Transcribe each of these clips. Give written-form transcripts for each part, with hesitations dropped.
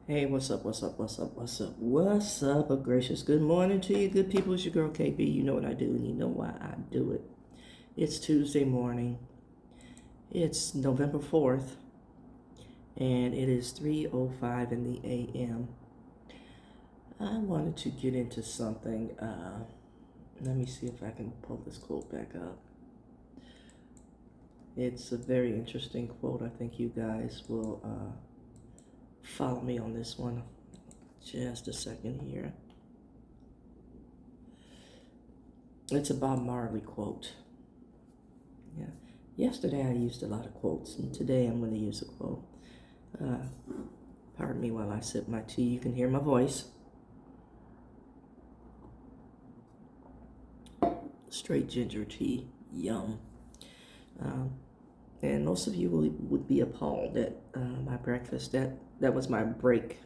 Hey, what's up, what's up, what's up, what's up, what's up? A gracious good morning to you, good people. It's your girl KB. You know what I do, and you know why I do it. It's Tuesday morning. It's November 4th, and it is 3:05 in the a.m. I wanted to get into something. Let me see if I can pull this quote back up. It's a very interesting quote. I think you guys will follow me on this one. Just a second here. It's a Bob Marley quote. Yeah. Yesterday I used a lot of quotes, and today I'm going to use a quote. Pardon me while I sip my tea. You can hear my voice. Straight ginger tea. Yum. And most of you would be appalled at my breakfast. That was my break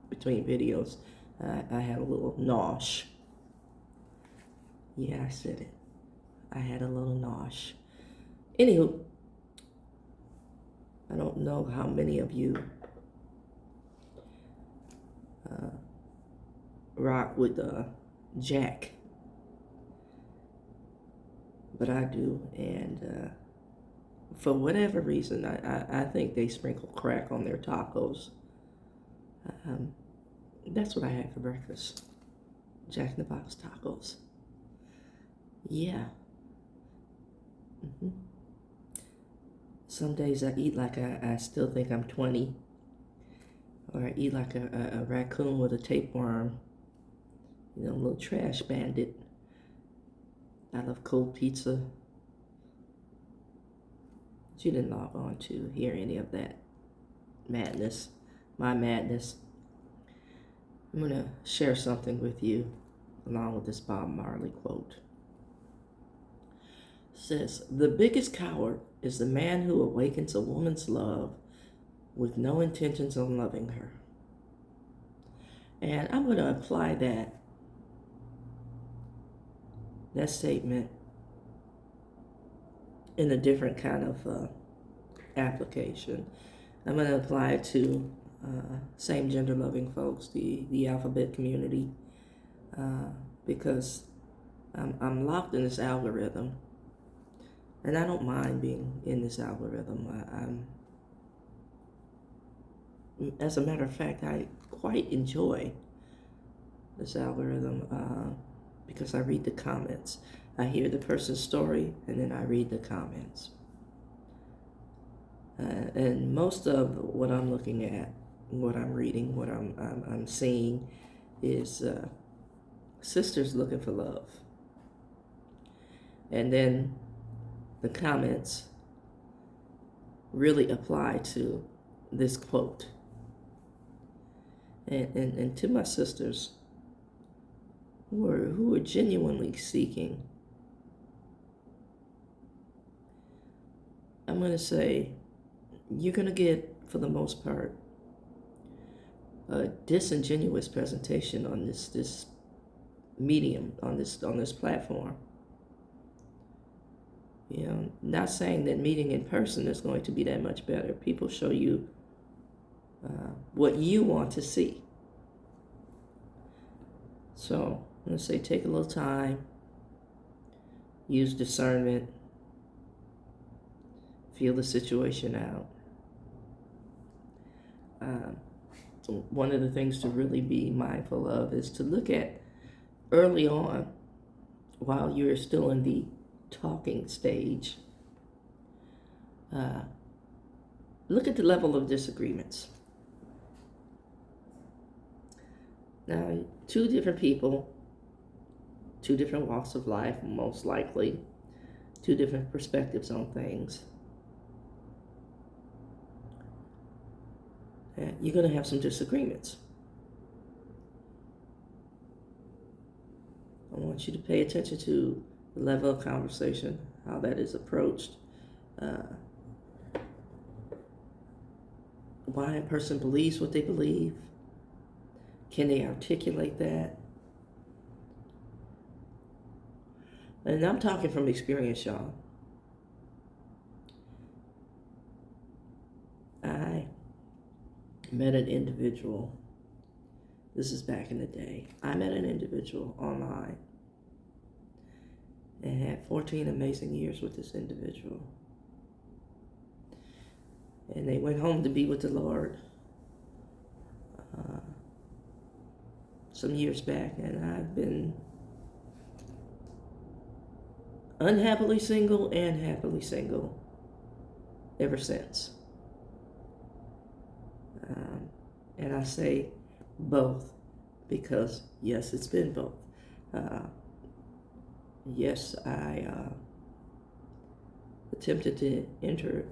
between videos. I had a little nosh. Yeah, I said it. I had a little nosh. Anywho, I don't know how many of you rock with Jack, but I do, and for whatever reason, I think they sprinkle crack on their tacos. That's what I had for breakfast. Jack in the Box tacos. Yeah. Some days I eat like I still think I'm 20. Or I eat like a raccoon with a tapeworm. You know, a little trash bandit. I love cold pizza. But you didn't log on to hear any of that madness. My madness. I'm going to share something with you along with this Bob Marley quote. It says, "The biggest coward is the man who awakens a woman's love with no intentions of loving her." And I'm going to apply that statement in a different kind of application. I'm going to apply it to same gender loving folks, the alphabet community, because I'm locked in this algorithm, and I don't mind being in this algorithm. As a matter of fact, I quite enjoy this algorithm because I read the comments. I hear the person's story, and then I read the comments. And most of what I'm looking at, what I'm reading, what I'm seeing is sisters looking for love. And then the comments really apply to this quote. And to my sisters who are genuinely seeking, I'm going to say you're going to get, for the most part, a disingenuous presentation on this medium, on this platform. You know, not saying that meeting in person is going to be that much better. People show you what you want to see. So I'm going to say take a little time, use discernment, feel the situation out. One of the things to really be mindful of is to look at early on, while you're still in the talking stage, look at the level of disagreements. Now, two different people, two different walks of life, most likely, two different perspectives on things. You're going to have some disagreements. I want you to pay attention to the level of conversation, how that is approached, why a person believes what they believe. Can they articulate that? And I'm talking from experience, y'all. I met an individual. This is back in the day. I met an individual online and had 14 amazing years with this individual. And they went home to be with the Lord some years back, and I've been unhappily single and happily single ever since. And I say both because, yes, it's been both. Yes, I attempted to enter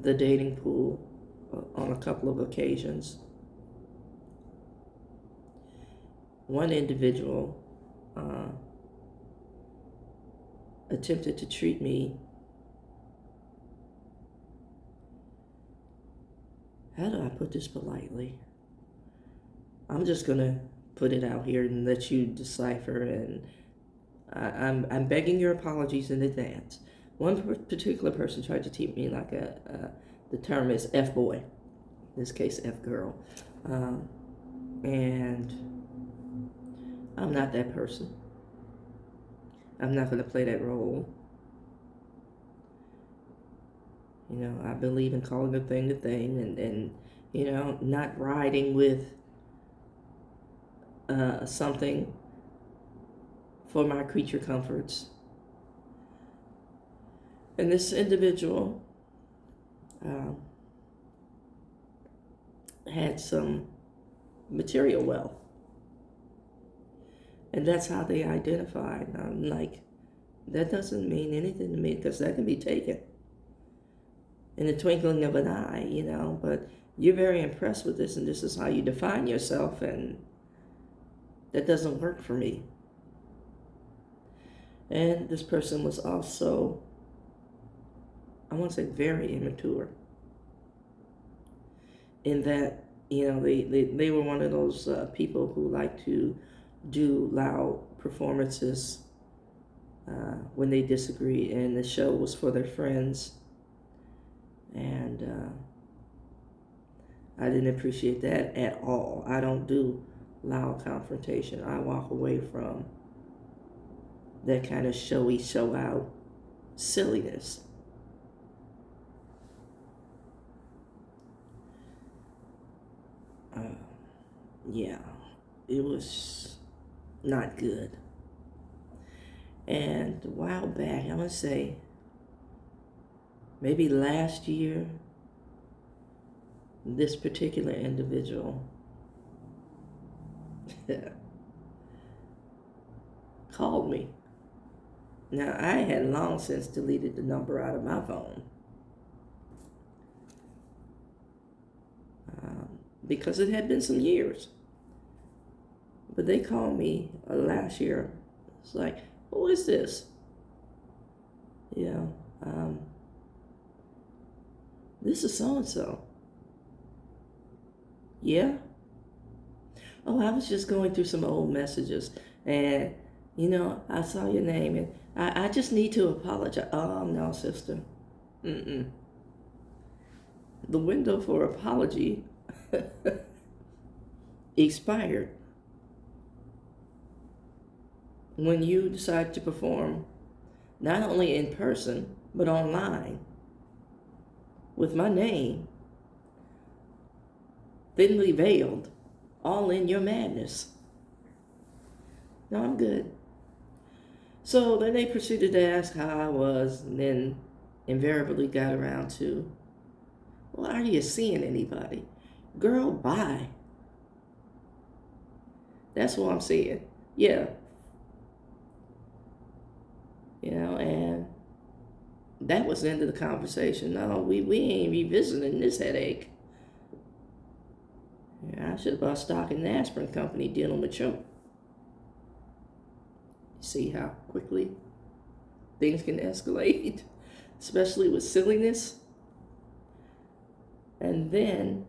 the dating pool on a couple of occasions. One individual attempted to treat me, how do I put this politely? I'm just gonna put it out here and let you decipher, and I'm begging your apologies in advance. One particular person tried to treat me like the term is F-boy, in this case F-girl, and I'm not that person. I'm not going to play that role. You know, I believe in calling a thing, and you know, not riding with something for my creature comforts. And this individual had some material wealth. And that's how they identified. And I'm like, that doesn't mean anything to me, because that can be taken in the twinkling of an eye, you know. But you're very impressed with this, and this is how you define yourself, and that doesn't work for me. And this person was also, I want to say, very immature. In that, you know, they were one of those people who like to do loud performances when they disagree, and the show was for their friends, and I didn't appreciate that at all. I don't do loud confrontation. I walk away from that kind of showy, show out silliness. Yeah, it was not good. And a while back, I would say maybe last year, this particular individual called me. Now, I had long since deleted the number out of my phone because it had been some years. But they called me last year. It's like, who is this? You know, this is so-and-so. Yeah? Oh, I was just going through some old messages, and, you know, I saw your name, and I just need to apologize. Oh, no, sister. The window for apology expired when you decide to perform not only in person but online with my name thinly veiled, all in your madness. No, I'm good. So then they proceeded to ask how I was, and then invariably got around to, well, are you seeing anybody? Girl, bye. That's what I'm saying. Yeah. You know, and that was the end of the conversation. No, we ain't revisiting this headache. Yeah, I should have bought stock in the aspirin company dealing with you. See how quickly things can escalate, especially with silliness. And then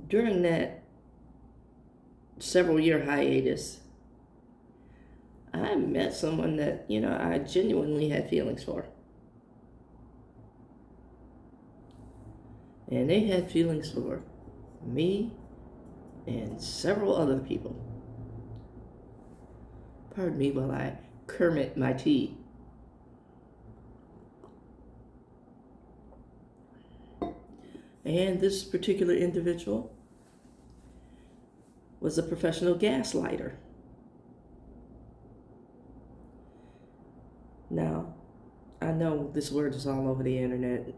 during that several year hiatus, I met someone that, you know, I genuinely had feelings for. And they had feelings for me and several other people. Pardon me while I Kermit my tea. And this particular individual was a professional gaslighter. Now, I know this word is all over the internet,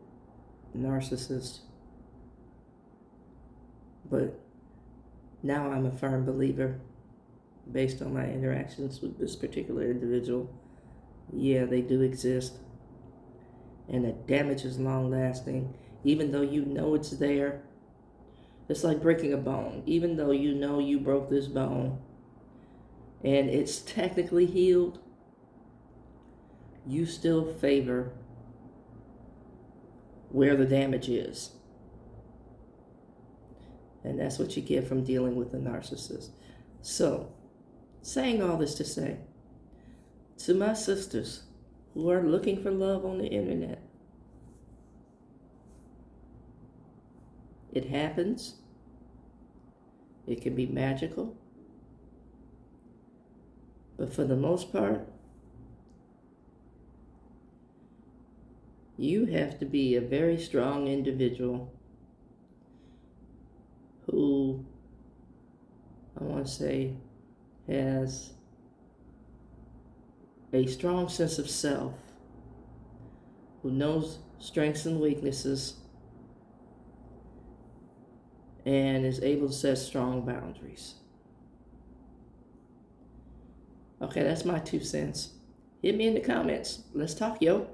narcissist, but now I'm a firm believer, based on my interactions with this particular individual. Yeah, they do exist, and the damage is long lasting, even though you know it's there. It's like breaking a bone. Even though you know you broke this bone and it's technically healed, you still favor where the damage is. And that's what you get from dealing with a narcissist. So, saying all this to say, to my sisters who are looking for love on the internet, it happens. It can be magical. But for the most part, you have to be a very strong individual who, I want to say, has a strong sense of self, who knows strengths and weaknesses, and is able to set strong boundaries. Okay, that's my 2 cents. Hit me in the comments. Let's talk, yo.